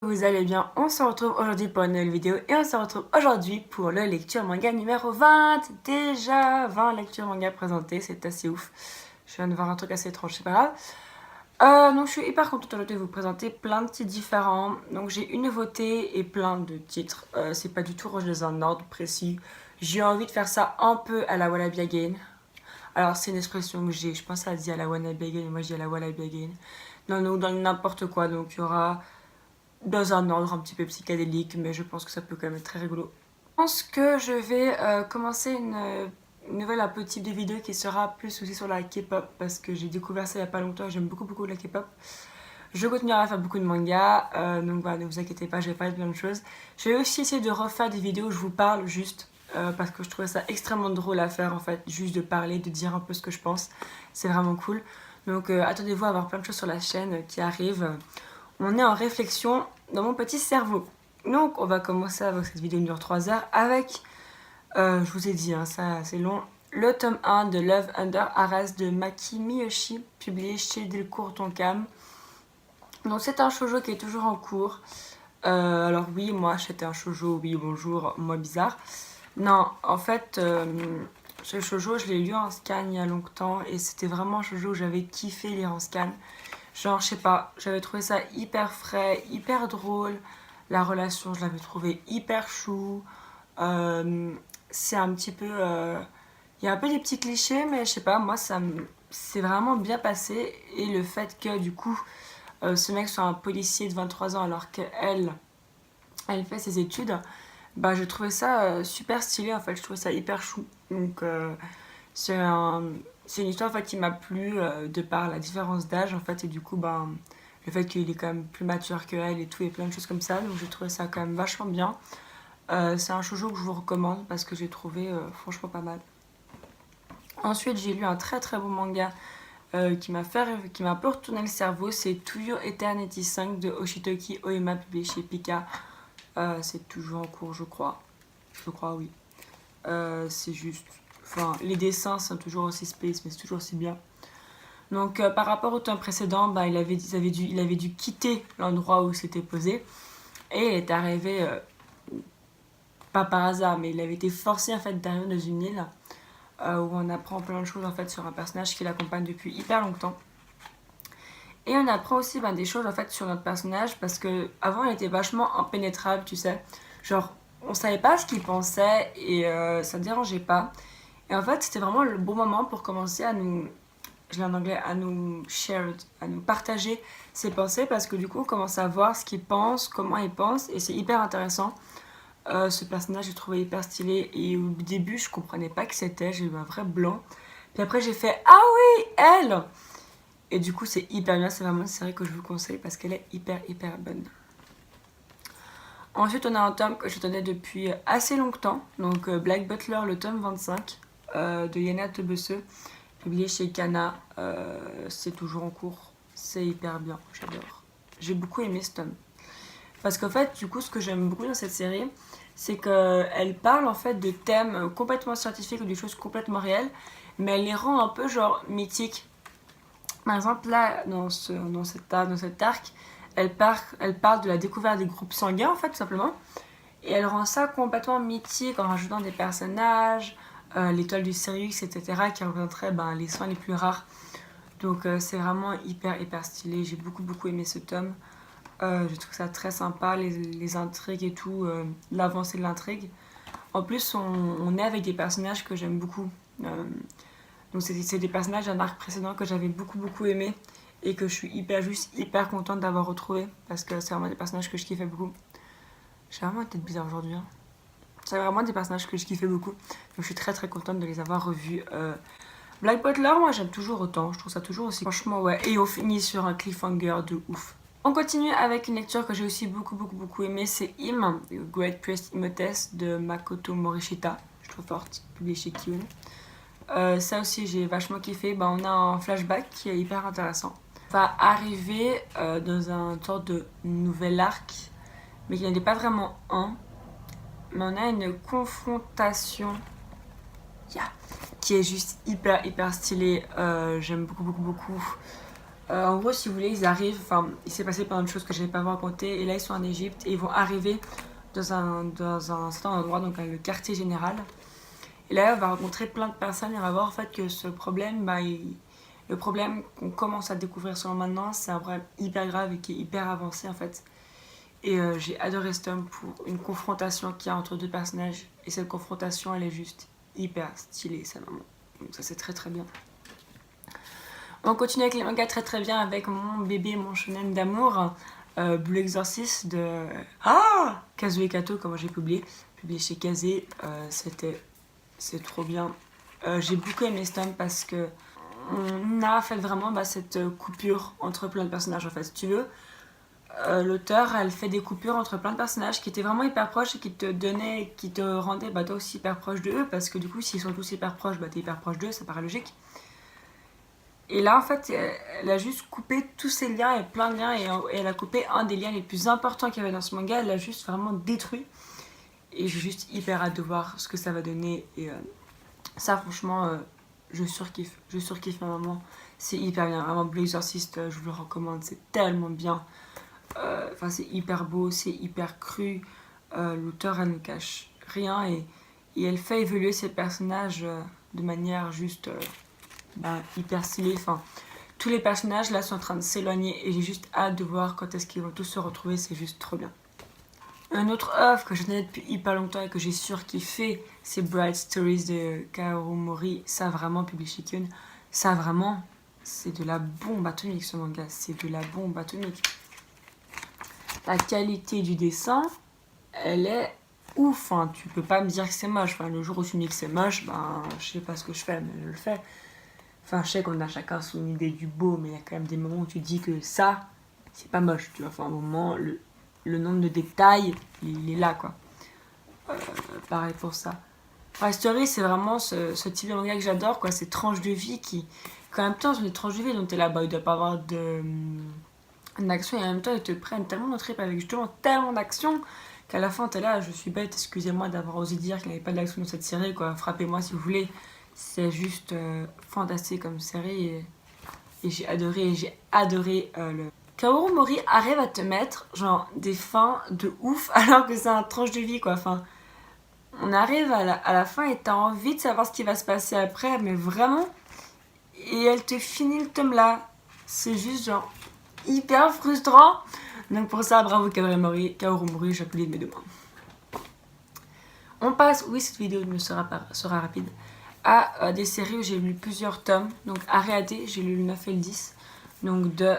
Vous allez bien, on se retrouve aujourd'hui pour une nouvelle vidéo et on se retrouve aujourd'hui pour le lecture manga numéro 20. Déjà 20 lectures manga présentées, c'est assez ouf. Je viens de voir un truc assez étrange, c'est pas grave. Donc je suis hyper contente aujourd'hui de vous présenter plein de titres différents. Donc j'ai une nouveauté et plein de titres. C'est pas du tout rangé dans un ordre précis. J'ai envie de faire ça un peu à la Wallaby Again. Alors c'est une expression que j'ai, je pense qu'elle dit à la Wallaby Again et moi je dis à la Wallaby Again. Dans n'importe quoi, donc il y aura dans un ordre un petit peu psychédélique, mais je pense que ça peut quand même être très rigolo. Je pense que je vais commencer une nouvelle un peu type de vidéo qui sera plus aussi sur la K-pop parce que j'ai découvert ça il y a pas longtemps et j'aime beaucoup la K-pop. Je continuerai à faire beaucoup de mangas, donc voilà, ne vous inquiétez pas, je vais parler de plein de choses. Je vais aussi essayer de refaire des vidéos où je vous parle juste parce que je trouvais ça extrêmement drôle à faire en fait, juste de parler, de dire un peu ce que je pense. C'est vraiment cool. Donc attendez-vous à avoir plein de choses sur la chaîne qui arrivent. On est en réflexion dans mon petit cerveau. Donc on va commencer avec cette vidéo dure 3 heures avec, je vous ai dit, hein, ça c'est long, le tome 1 de Love Under Arrest de Maki Miyoshi, publié chez Delcourt Tonkam. Donc c'est un shoujo qui est toujours en cours. Alors oui, moi j'étais un shoujo, oui bonjour, moi bizarre. Non, en fait, ce shoujo je l'ai lu en scan il y a longtemps et c'était vraiment un shoujo où j'avais kiffé lire en scan. Genre, je sais pas, j'avais trouvé ça hyper frais, hyper drôle. La relation, je l'avais trouvé hyper chou. C'est un petit peu... Il y a un peu des petits clichés, mais je sais pas, moi, c'est vraiment bien passé. Et le fait que, du coup, ce mec soit un policier de 23 ans alors qu'elle, elle fait ses études, bah, je trouvais ça super stylé, en fait. Je trouvais ça hyper chou. Donc, c'est une histoire en fait, qui m'a plu de par la différence d'âge en fait et du coup le fait qu'il est quand même plus mature que elle et tout et plein de choses comme ça, donc j'ai trouvé ça quand même vachement bien. C'est un shoujo que je vous recommande parce que j'ai trouvé franchement pas mal. Ensuite j'ai lu un très beau manga qui m'a un peu retourné le cerveau, c'est To Your Eternity 5 de Oshitoki Oima publié chez Pika. C'est toujours en cours je crois oui. C'est juste... Enfin, les dessins sont toujours aussi space, mais c'est toujours aussi bien. Donc, par rapport au temps précédent, bah, il avait dû quitter l'endroit où s'était posé. Et il est arrivé, pas par hasard, mais il avait été forcé en fait d'arriver dans une île où on apprend plein de choses en fait sur un personnage qui l'accompagne depuis hyper longtemps. Et on apprend aussi des choses en fait sur notre personnage parce que avant il était vachement impénétrable, tu sais. Genre, on savait pas ce qu'il pensait et ça ne dérangeait pas. Et en fait, c'était vraiment le bon moment pour commencer à nous, je l'ai en anglais, à nous share, à nous partager ses pensées parce que du coup, on commence à voir ce qu'il pense, comment il pense et c'est hyper intéressant. Ce personnage, j'ai trouvé hyper stylé et au début, je comprenais pas qui c'était, j'ai eu un vrai blanc. Puis après, j'ai fait ah oui, elle! Et du coup, c'est hyper bien, c'est vraiment une série que je vous conseille parce qu'elle est hyper bonne. Ensuite, on a un tome que je tenais depuis assez longtemps, donc Black Butler, le tome 25 de Yana Tebesse, publié chez Kana. C'est toujours en cours, c'est hyper bien, j'adore. J'ai beaucoup aimé ce tome. Parce qu'en fait, du coup, ce que j'aime beaucoup dans cette série, c'est qu'elle parle en fait de thèmes complètement scientifiques ou des choses complètement réelles, mais elle les rend un peu genre mythiques. Par exemple, là, dans cet arc, elle parle de la découverte des groupes sanguins, en fait, tout simplement. Et elle rend ça complètement mythique en rajoutant des personnages, l'étoile du Sirius, etc., qui représenteraient les soins les plus rares. Donc c'est vraiment hyper stylé. J'ai beaucoup aimé ce tome. Je trouve ça très sympa, les intrigues et tout, l'avancée de l'intrigue. En plus, on est avec des personnages que j'aime beaucoup. Donc c'est des personnages d'un arc précédent que j'avais beaucoup aimé et que je suis hyper contente d'avoir retrouvé parce que c'est vraiment des personnages que je kiffais beaucoup. J'ai vraiment une tête bizarre aujourd'hui. Hein. C'est vraiment des personnages que je kiffais beaucoup. Donc je suis très contente de les avoir revus. Black Butler, moi j'aime toujours autant. Je trouve ça toujours aussi. Franchement, ouais. Et on finit sur un cliffhanger de ouf. On continue avec une lecture que j'ai aussi beaucoup aimé. C'est Him, Great Priest Imhotep de Makoto Morishita. Je trouve forte, publié chez Kiun. Ça aussi j'ai vachement kiffé. On a un flashback qui est hyper intéressant. On va arriver dans un sorte de nouvel arc, mais qui n'est pas vraiment un. Mais on a une confrontation qui est juste hyper stylée. J'aime beaucoup. En gros, si vous voulez, ils arrivent, enfin, il s'est passé plein de choses que je n'ai pas racontées, et là ils sont en Égypte et ils vont arriver dans un certain endroit, donc le quartier général. Et là, on va rencontrer plein de personnes et on va voir en fait que ce problème, le problème qu'on commence à découvrir seulement maintenant, c'est un problème hyper grave et qui est hyper avancé en fait. Et j'ai adoré ce tome pour une confrontation qu'il y a entre deux personnages. Et cette confrontation, elle est juste hyper stylée, ça maman. Donc ça c'est très très bien. On continue avec les mangas très très bien avec mon bébé, mon shonen d'amour, Blue Exorcist de Kazue Kato, comme j'ai publié chez Kazé. C'est trop bien. J'ai beaucoup aimé ce tome parce que on a fait vraiment cette coupure entre plein de personnages en fait. Si tu veux, l'auteur elle fait des coupures entre plein de personnages qui étaient vraiment hyper proches et qui te rendaient toi aussi hyper proche de eux, parce que du coup s'ils sont tous hyper proches, t'es hyper proche d'eux, ça paraît logique. Et là en fait elle a juste coupé tous ces liens et plein de liens, et elle a coupé un des liens les plus importants qu'il y avait dans ce manga. Elle l'a juste vraiment détruit, et j'ai juste hyper hâte de voir ce que ça va donner. Et ça franchement je surkiffe ma maman, c'est hyper bien, vraiment. Blue Exorcist, je vous le recommande, c'est tellement bien. Enfin c'est hyper beau, c'est hyper cru, l'auteur elle ne cache rien, et elle fait évoluer ses personnages de manière juste hyper stylée. Enfin, tous les personnages là sont en train de s'éloigner et j'ai juste hâte de voir quand est-ce qu'ils vont tous se retrouver, c'est juste trop bien. Un autre œuvre que je connais depuis hyper longtemps et que j'ai surkiffé, c'est Bright Stories de Kaoru Mori. Ça vraiment, publié chez Kyun, ça vraiment, c'est de la bombe atomique ce manga, c'est de la bombe atomique. La qualité du dessin, elle est ouf, hein. Tu peux pas me dire que c'est moche. Enfin, le jour où tu me dis que c'est moche, je sais pas ce que je fais, mais je le fais. Enfin, je sais qu'on a chacun son idée du beau, mais il y a quand même des moments où tu dis que ça, c'est pas moche, tu vois. Enfin, un moment, le nombre de détails, il est là, quoi. Pareil pour ça. Enfin, Story, c'est vraiment ce type de manga que j'adore, quoi. Ces tranches de vie qui, en même temps, sont des tranches de vie dont t'es là, il doit pas avoir d'action, et en même temps, ils te prennent tellement de trip avec justement tellement d'action qu'à la fin, t'es là, je suis bête, excusez-moi d'avoir osé dire qu'il n'y avait pas d'action dans cette série, quoi. Frappez-moi si vous voulez. C'est juste fantastique comme série, et j'ai adoré le... Kaoru Mori arrive à te mettre genre des fins de ouf alors que c'est un tranche de vie, quoi. Enfin, on arrive à la fin et t'as envie de savoir ce qui va se passer après, mais vraiment, et elle te finit le tome là. C'est juste genre hyper frustrant. Donc pour ça, bravo Kaoru Mori, j'applaudis de mes deux mains. On passe, oui cette vidéo sera rapide, à des séries où j'ai lu plusieurs tomes. Donc Ariade, j'ai lu le 9 et le 10. Donc de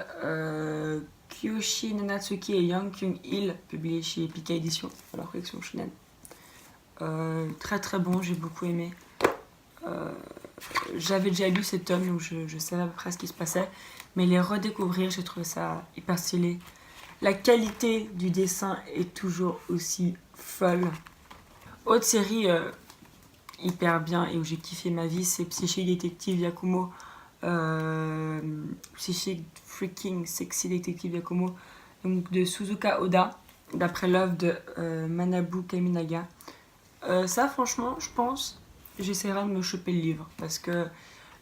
Kyoshi Nanatsuki et Yang Kyung-il, publié chez Pika Édition, dans leur collection shonen. Très très bon, j'ai beaucoup aimé. J'avais déjà lu ces tomes, donc je savais à peu près ce qui se passait. Mais les redécouvrir, j'ai trouvé ça hyper stylé. La qualité du dessin est toujours aussi folle. Autre série hyper bien et où j'ai kiffé ma vie, c'est Psychic Detective Yakumo. Psychic Freaking Sexy Detective Yakumo, donc de Suzuka Oda, d'après l'œuvre de Manabu Kaminaga. Ça franchement, je pense, j'essaierai de me choper le livre, parce que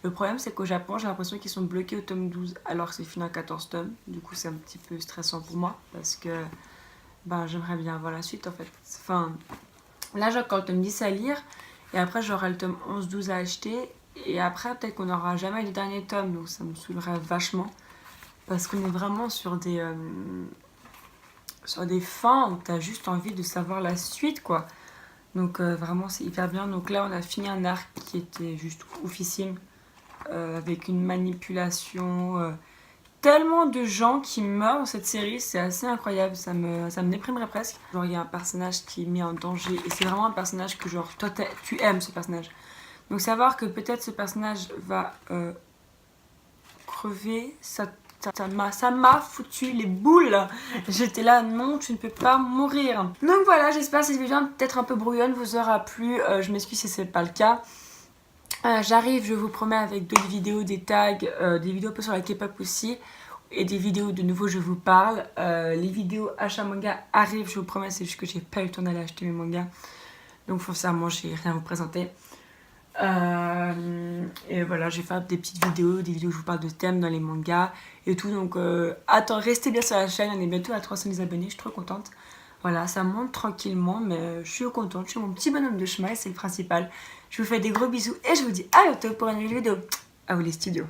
le problème c'est qu'au Japon, j'ai l'impression qu'ils sont bloqués au tome 12 alors que c'est fini en 14 tomes. Du coup c'est un petit peu stressant pour moi, parce que j'aimerais bien avoir la suite en fait. Enfin, là j'ai encore le tome 10 à lire, et après j'aurai le tome 11-12 à acheter, et après peut-être qu'on n'aura jamais le dernier tome, donc ça me saoulerait vachement, parce qu'on est vraiment sur des fins où t'as juste envie de savoir la suite, quoi. Donc vraiment c'est hyper bien. Donc là on a fini un arc qui était juste oufissime, avec une manipulation, tellement de gens qui meurent dans cette série, c'est assez incroyable, ça me déprimerait presque. Genre il y a un personnage qui est mis en danger, et c'est vraiment un personnage que genre toi tu aimes ce personnage. Donc savoir que peut-être ce personnage va crever, ça m'a foutu les boules. J'étais là, non, tu ne peux pas mourir. Donc voilà, j'espère que cette vidéo peut-être un peu brouillonne vous aura plu. Je m'excuse si c'est pas le cas. J'arrive, je vous promets, avec d'autres vidéos, des tags, des vidéos un peu sur la K-pop aussi, et des vidéos de nouveau je vous parle. Les vidéos achat manga arrivent, je vous promets, c'est juste que j'ai pas eu le temps d'aller acheter mes mangas. Donc foncièrement, j'ai rien à vous présenter. Et voilà, je vais faire des petites vidéos, des vidéos où je vous parle de thèmes dans les mangas et tout. Donc attends, restez bien sur la chaîne, on est bientôt à 300 000 abonnés, je suis trop contente. Voilà, ça monte tranquillement, mais je suis contente, je suis mon petit bonhomme de chemin et c'est le principal. Je vous fais des gros bisous et je vous dis à bientôt pour une nouvelle vidéo. À vous les studios.